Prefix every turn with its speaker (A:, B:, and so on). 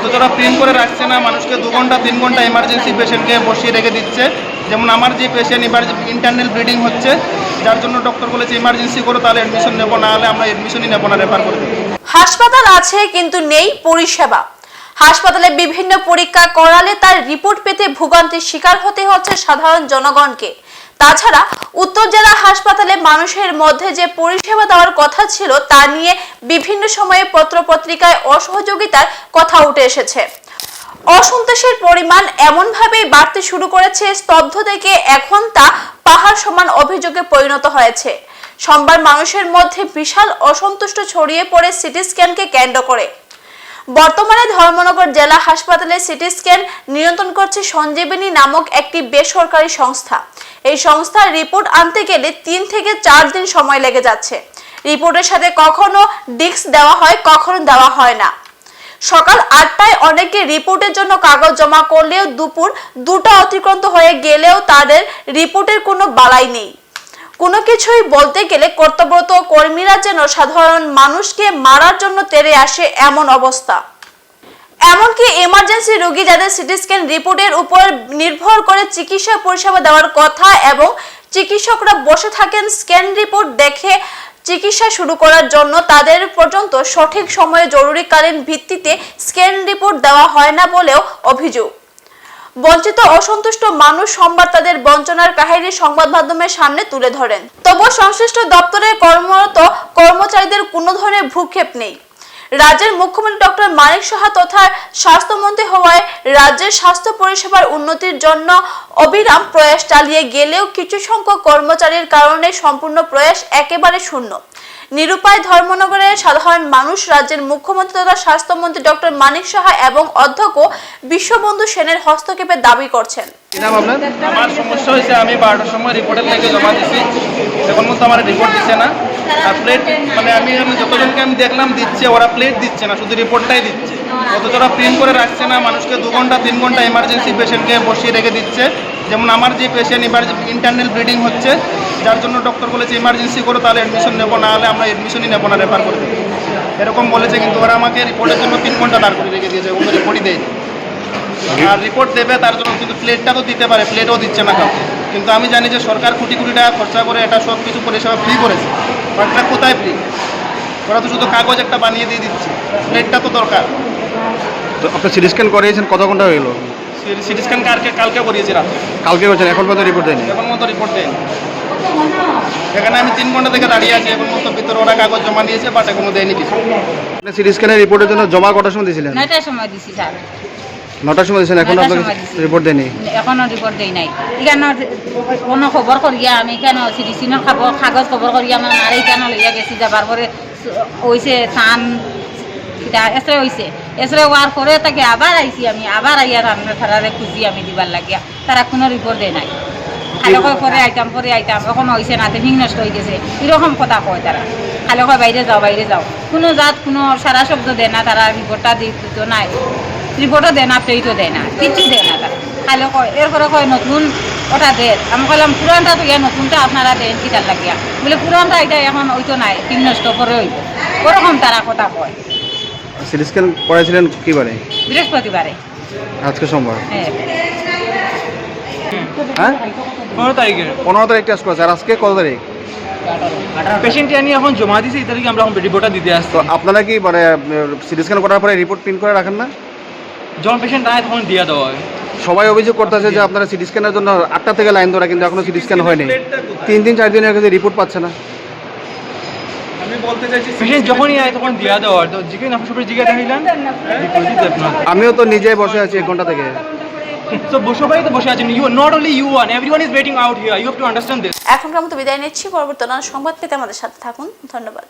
A: অথচ ওরা প্রিন্ট করে রাখছে না, মানুষকে 2 ঘন্টা 3 ঘন্টা এমার্জেন্সি পেশেন্টকে বসিয়ে রেখে দিচ্ছে। যেমন আমার যে পেশেন্ট ইন্টারনাল ব্লিডিং হচ্ছে, যার জন্য ডক্টর বলেছে ইমার্জেন্সি করো, তাহলে অ্যাডমিশন নেবো, না হলে আমরা অ্যাডমিশনই নেবো না, রেফার করে দেবো।
B: হাসপাতাল আছে কিন্তু নেই পরিষেবা। হাসপাতালে বিভিন্ন পরীক্ষা করালে তার রিপোর্ট পেতে ভোগান্তির শিকার হতে হচ্ছে সাধারণ জনগণকে। তাছাড়া উত্তর জেলা হাসপাতালে মানুষের মধ্যে যে পরিষেবা দেওয়ার কথা ছিল তা নিয়ে বিভিন্ন সময়ে পত্রপত্রিকায় অসহযোগিতার কথা উঠে এসেছে। অসন্তোষের পরিমাণ এমনভাবেই বাড়তে শুরু করেছে, স্তব্ধ থেকে এখন তা পাহাড় সমান অভিযোগে পরিণত হয়েছে। সোমবার মানুষের মধ্যে বিশাল অসন্তুষ্ট ছড়িয়ে পড়ে সিটি স্ক্যানকে কেন্দ্র করে। বর্তমানে ধর্মনগর জেলা হাসপাতালে সিটি স্ক্যান নিয়ন্ত্রণ করছে সঞ্জীবনী নামক একটি বেসরকারি সংস্থা। এই সংস্থার রিপোর্ট আনতে গেলে 3 থেকে 4 দিন সময় লেগে যাচ্ছে। রিপোর্টের সাথে কখনো ডিস্ক দেওয়া হয়, কখনো দেওয়া হয় না। সকাল 8টায় অনেকে রিপোর্টের জন্য কাগজ জমা করলেও দুপুর 2টা অতিক্রান্ত হয়ে গেলেও তাদের রিপোর্টের কোনো বালাই নেই। কোনো কিছুই বলতে গেলে কর্তব্যরত কর্মীরা যেন সাধারণ মানুষকে মারার জন্য তেড়ে আসে এমন অবস্থা। এমনকি এমার্জেন্সি রোগী যাদের সিটি স্ক্যান রিপোর্টের উপর নির্ভর করে চিকিৎসা পরিষেবা দেওয়ার কথা এবং চিকিৎসকরা বসে থাকেন স্ক্যান রিপোর্ট দেখে চিকিৎসা শুরু করার জন্য, তাদের পর্যন্ত সঠিক সময়ে জরুরিকালীন ভিত্তিতে স্ক্যান রিপোর্ট দেওয়া হয় না বলেও অভিযোগ। বঞ্চিত অসন্তুষ্ট মানুষ সোমবার তাদের বঞ্চনার কাহিনী সংবাদ মাধ্যমের সামনে তুলে ধরেন। তবুও সংশ্লিষ্ট দপ্তরের কর্মরত কর্মচারীদের কোনো ধরনের ভ্রুক্ষেপ নেই। রাজ্যের মুখ্যমন্ত্রী ডক্টর মানিক সাহা তথা স্বাস্থ্যমন্ত্রী হওয়ায় রাজ্যের স্বাস্থ্য পরিষেবার উন্নতির জন্য অবিরাম প্রয়াস চালিয়ে গেলেও কিছু সংখ্যক কর্মচারীর কারণে সম্পূর্ণ প্রয়াস একেবারে শূন্য। নিরুপায় ধর্মনগরের সাধারণ মানুষ রাজ্যের মুখ্যমন্ত্রী তথা স্বাস্থ্যমন্ত্রী ডক্টর মানিক সাহা এবং অধ্যক্ষ বিশ্ববন্ধু সেনের হস্তক্ষেপের দাবি করছেন।
A: আমার সমস্যা হয়েছে, আমি 12টার সময় রিপোর্টের থেকে জমা দিচ্ছি, এখন মতো আমার রিপোর্ট দিচ্ছে না। আর প্লেট মানে আমি যতজনকে আমি দেখলাম দিচ্ছে, ওরা প্লেট দিচ্ছে না, শুধু রিপোর্টটাই দিচ্ছে। অথচ ওরা প্রিন্ট করে রাখছে না, মানুষকে 2 ঘন্টা 3 ঘন্টা এমার্জেন্সি পেশেন্টকে বসিয়ে রেখে দিচ্ছে। যেমন আমার যে পেশেন্ট ইন্টারনাল ব্লিডিং হচ্ছে, যার জন্য ডক্টর বলেছে ইমার্জেন্সি করো, তাহলে অ্যাডমিশন নেবো, না হলে আমরা অ্যাডমিশনই নেবো না, রেফার করে দেবো, এরকম বলেছে। কিন্তু ওরা আমাকে রিপোর্টের জন্য 3 ঘন্টা দাঁড় করে রেখে দিয়েছে, কোনো রিপোর্টই দেয়নি। আর রিপোর্ট দেবে তার জন্য কিন্তু প্লেটটা তো দিতে পারে, প্লেটও দিচ্ছে না কাউকে। কিন্তু আমি জানি যে সরকার কোটি কোটি টাকা খরচা করে এটা সব কিছু পরিষেবা ফ্রি করেছে, বাট এটা কোথায় ফ্রি? ওরা তো শুধু কাগজ একটা বানিয়ে দিয়ে দিচ্ছে, প্লেটটা তো দরকার।
C: তো আপনার সিটি স্ক্যান করিয়েছেন, কত ঘন্টা হয়ে গেল?
A: সিটি স্ক্যান কালকে করিয়েছি রাতে।
C: কালকে করেছেন, এখন পর্যন্ত রিপোর্ট দেয়নি?
A: এখন মতো রিপোর্ট দেয়নি। এখানে আমি 3 ঘন্টা থেকে দাঁড়িয়ে আছি, এখন মতো ভিতরে ওরা কাগজ জমা দিয়েছে, বাট এখনো দেয়নি কিছু।
C: আপনি সিটি স্ক্যানের রিপোর্টের জন্য জমা কটার সময় দিয়েছিলেন?
D: 9টার সময় দিছি স্যার।
C: 9টার সময় দিয়েছেন, এখন আপনাকে রিপোর্ট দেয়নি?
D: এখনো রিপোর্ট দেই নাই। এখানে কোনো খবর করিয়া আমি কেন সিটিসিনের কাগজ খবর করিয়া আমার মারে কেন লইয়া গেছি, যাবার পরে হয়েছে টান এসরে হয়েছে, এসরে হওয়ার পরে তাকে আবার আইছি, আমি আবার আইয়া রান্নার ফারারে খুঁজি আমি দিবার লাগিয়া, তারা কোনো রিপোর্ট দেয় নাই। খালি কয় পরে আইতাম এখন হয়েছে না, হিং নষ্ট হয়ে গেছে, এরকম কথা কয় তারা। খালি কয় বাইরে যাও, কোনো জাত কোনো সারা শব্দ দেয় না, তারা রিপোর্টটা দিত নাই, রিপোর্টও দেয় না, প্লেটও দেয় না, কিছু দেয় না তারা। খালি কয় এরপরে কয় নতুন ওটা দেয়। আমি কইলাম পুরানটা তো নতুনটা আপনারা দেন কিতার লাগিয়া, বলে পুরানটা এটা এখন হইতো নাই, হিং নষ্ট করে হইতো, ওরকম তারা কথা কয়।
C: সিটি স্ক্যান করেছিলেন কি বারে?
D: বৃহস্পতিবারে।
C: আজকে সোমবার।
D: হ্যাঁ,
C: হ্যাঁ
E: 15 তারিখে
C: 15 তারিখ টেস্ট করেছে, আর আজকে কত তারিখ?
E: পেশেন্ট নিয়ে এখন জমা দিয়েছি, এই তারিখে আমরা এখন রিপোর্টটা দিতে আসছি।
C: তো আপনারা কি মানে সিটি স্ক্যান করার পরে রিপোর্ট প্রিন্ট করে রাখেন না?
E: যখন পেশেন্ট আয় তখন দিয়ে দেওয়া হয়।
C: সবাই অভিযোগ করতেছে যে আপনারা সিটি স্ক্যানের জন্য 8টা থেকে লাইন ধরা, কিন্তু এখনো সিটি স্ক্যান হয়নি। 3 দিন 4 দিনের কাছে রিপোর্ট পাচ্ছে না।
A: আমি বলতে চাইছি
E: পেশেন্ট যখনই আয় তখন দিয়ে দেওয়া হয়। তো জিজ্ঞেস আপনার সবাই জিজ্ঞাসা হইলেন,
C: আমিও তো নিজে বসে আছি 1 ঘন্টা থেকে।
E: তো সবাই তো বসে আছেন, you not only you one, everyone is waiting out here, you have to understand this.
B: এখনকার মতো বিদায় নিচ্ছি, পরবর্তী সংবাদ পেতে আমাদের সাথে থাকুন। ধন্যবাদ।